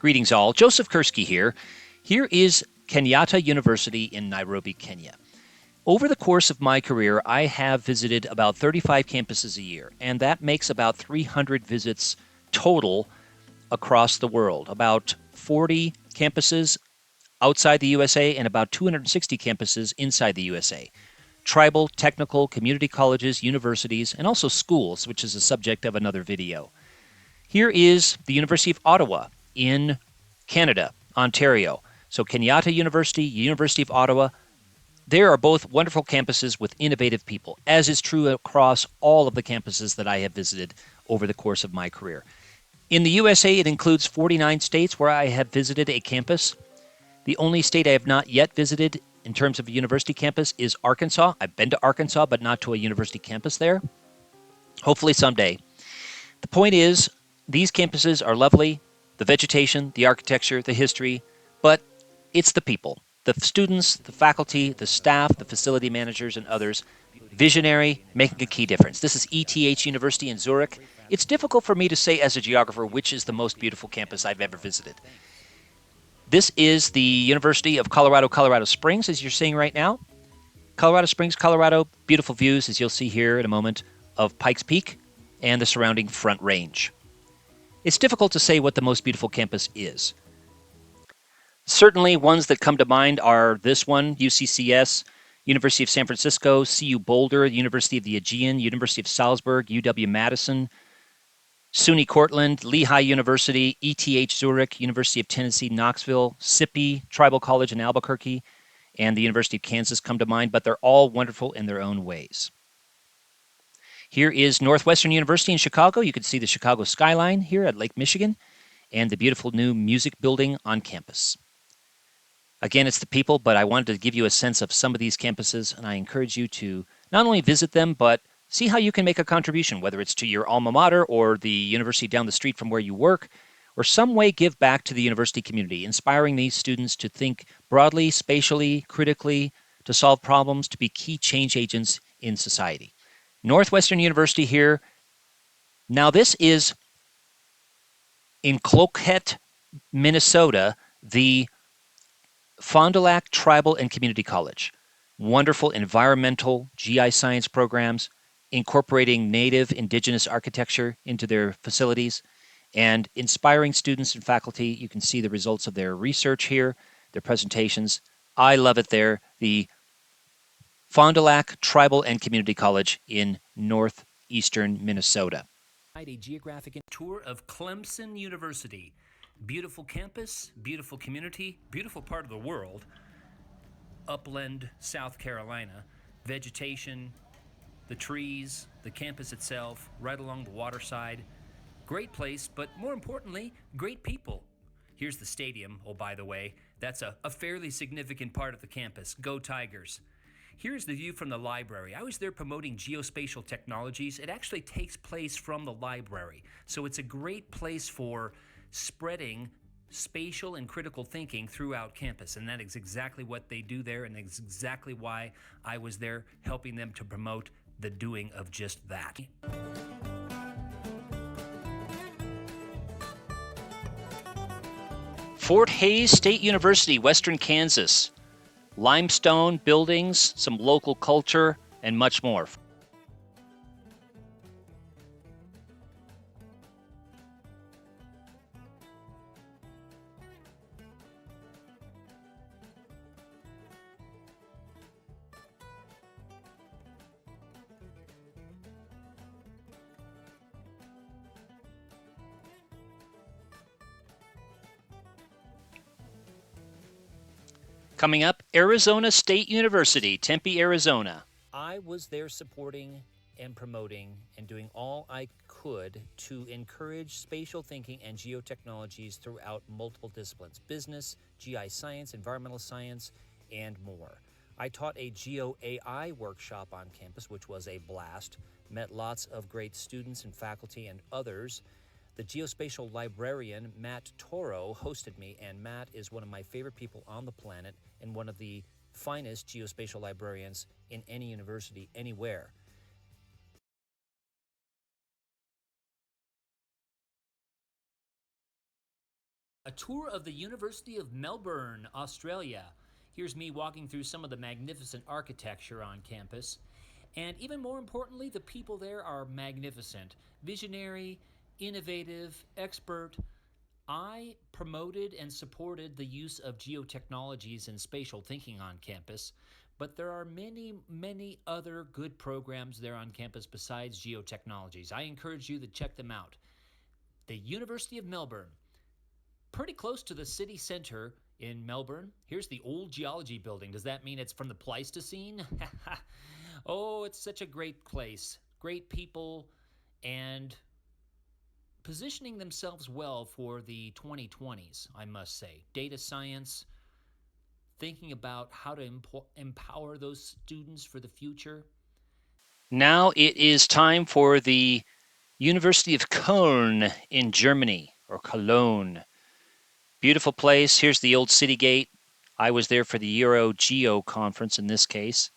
Greetings all. Joseph Kursky here. Here is Kenyatta University in Nairobi, Kenya. Over the course of my career, I have visited about 35 campuses a year, and that makes about 300 visits total across the world. About 40 campuses outside the USA and about 260 campuses inside the USA. Tribal, technical, community colleges, universities, and also schools, which is the subject of another video. Here is the University of Ottawa in Canada, Ontario. So Kenyatta University, University of Ottawa, there are both wonderful campuses with innovative people, as is true across all of the campuses that I have visited over the course of my career. In the USA, it includes 49 states where I have visited a campus. The only state I have not yet visited in terms of a university campus is Arkansas. I've been to Arkansas, but not to a university campus there. Hopefully someday. The point is, these campuses are lovely, the vegetation, the architecture, the history, but it's the people, the students, the faculty, the staff, the facility managers, and others, visionary, making a key difference. This is ETH University in Zurich. It's difficult for me to say as a geographer which is the most beautiful campus I've ever visited. This is the University of Colorado, Colorado Springs, as you're seeing right now. Colorado Springs, Colorado, beautiful views, as you'll see here in a moment, of Pikes Peak and the surrounding Front Range. It's difficult to say what the most beautiful campus is. Certainly, ones that come to mind are this one, UCCS, University of San Francisco, CU Boulder, University of the Aegean, University of Salzburg, UW-Madison, SUNY Cortland, Lehigh University, ETH Zurich, University of Tennessee, Knoxville, SIPI, Tribal College in Albuquerque, and the University of Kansas come to mind, but they're all wonderful in their own ways. Here is Northwestern University in Chicago. You can see the Chicago skyline here at Lake Michigan and the beautiful new music building on campus. Again, it's the people, but I wanted to give you a sense of some of these campuses, and I encourage you to not only visit them, but see how you can make a contribution, whether it's to your alma mater or the university down the street from where you work, or some way give back to the university community, inspiring these students to think broadly, spatially, critically, to solve problems, to be key change agents in society. Northwestern University here. Now this is in Cloquet, Minnesota, the Fond du Lac Tribal and Community College. Wonderful environmental GI science programs, incorporating native indigenous architecture into their facilities, and inspiring students and faculty. You can see the results of their research here, their presentations. I love it there. The Fond du Lac Tribal and Community College in northeastern Minnesota. A geographic tour of Clemson University. Beautiful campus, beautiful community, beautiful part of the world. Upland, South Carolina. Vegetation, the trees, the campus itself, right along the waterside. Great place, but more importantly, great people. Here's the stadium, oh, by the way. That's a fairly significant part of the campus. Go Tigers. Here's the view from the library. I was there promoting geospatial technologies. It actually takes place from the library. So it's a great place for spreading spatial and critical thinking throughout campus. And that is exactly what they do there, and that's exactly why I was there helping them to promote the doing of just that. Fort Hays State University, Western Kansas. Limestone buildings, some local culture, and much more. Coming up, Arizona State University, Tempe, Arizona. I was there supporting and promoting and doing all I could to encourage spatial thinking and geotechnologies throughout multiple disciplines: business, GI science, environmental science, and more. I taught a Geo-AI workshop on campus, which was a blast. Met lots of great students and faculty and others. The geospatial librarian, Matt Toro, hosted me, and Matt is one of my favorite people on the planet and one of the finest geospatial librarians in any university anywhere. A tour of the University of Melbourne, Australia. Here's me walking through some of the magnificent architecture on campus. And even more importantly, the people there are magnificent, visionary, innovative, expert. I promoted and supported the use of geotechnologies and spatial thinking on campus, but there are many, many other good programs there on campus besides geotechnologies. I encourage you to check them out. The University of Melbourne, pretty close to the city center in Melbourne. Here's the old geology building. Does that mean it's from the Pleistocene? Oh, it's such a great place. Great people, and positioning themselves well for the 2020s, I must say. Data science, thinking about how to empower those students for the future. Now it is time for the University of Köln in Germany, or Cologne. Beautiful place. Here's the old city gate. I was there for the Euro Geo conference in this case.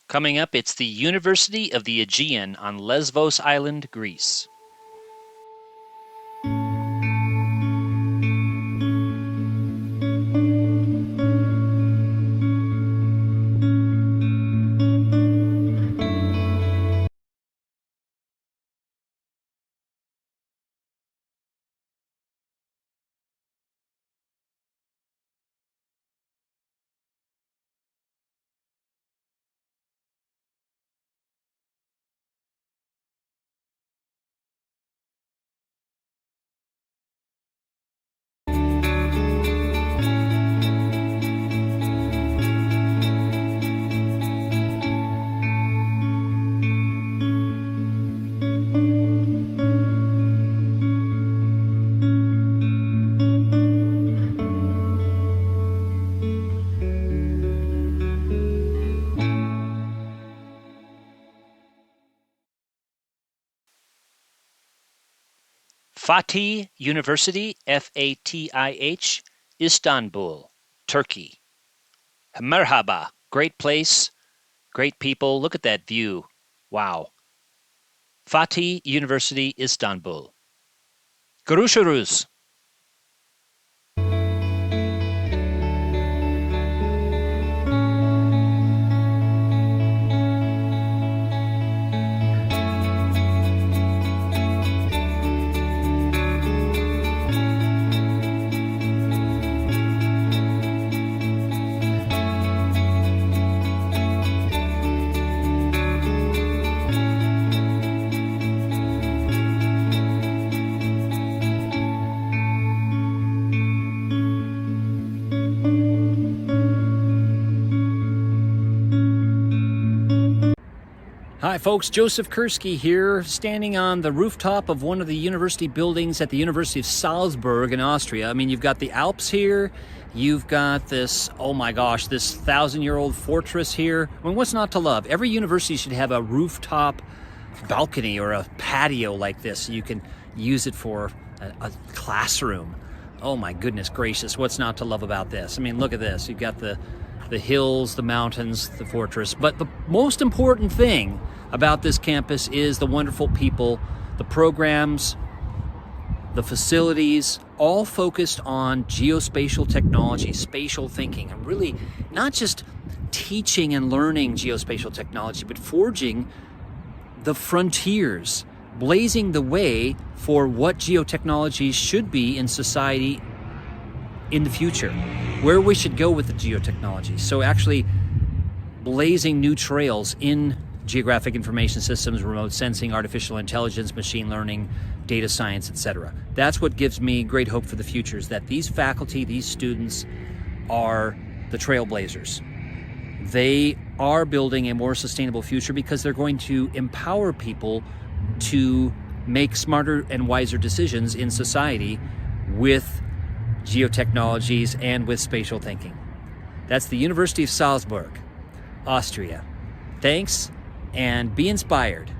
Coming up, it's the University of the Aegean on Lesbos Island, Greece. Fatih University, Fatih, Istanbul, Turkey. Merhaba, great place, great people. Look at that view. Wow. Fatih University, Istanbul. Görüşürüz. Hi folks, Joseph Kursky here, standing on the rooftop of one of the university buildings at the University of Salzburg in Austria. I mean, you've got the Alps here, you've got this, oh my gosh, this 1,000-year-old fortress here. I mean, what's not to love? Every university should have a rooftop balcony or a patio like this so you can use it for a classroom. Oh my goodness gracious, what's not to love about this? I mean, look at this. You've got the hills, the mountains, the fortress. But the most important thing about this campus is the wonderful people, the programs, the facilities, all focused on geospatial technology, spatial thinking, and really not just teaching and learning geospatial technology, but forging the frontiers, blazing the way for what geotechnologies should be in society in the future, where we should go with the geotechnology. So actually blazing new trails in geographic information systems, remote sensing, artificial intelligence, machine learning, data science, etc. That's what gives me great hope for the future, is that these faculty, these students are the trailblazers. They are building a more sustainable future because they're going to empower people to make smarter and wiser decisions in society with geotechnologies and with spatial thinking. That's the University of Salzburg, Austria. Thanks, and be inspired.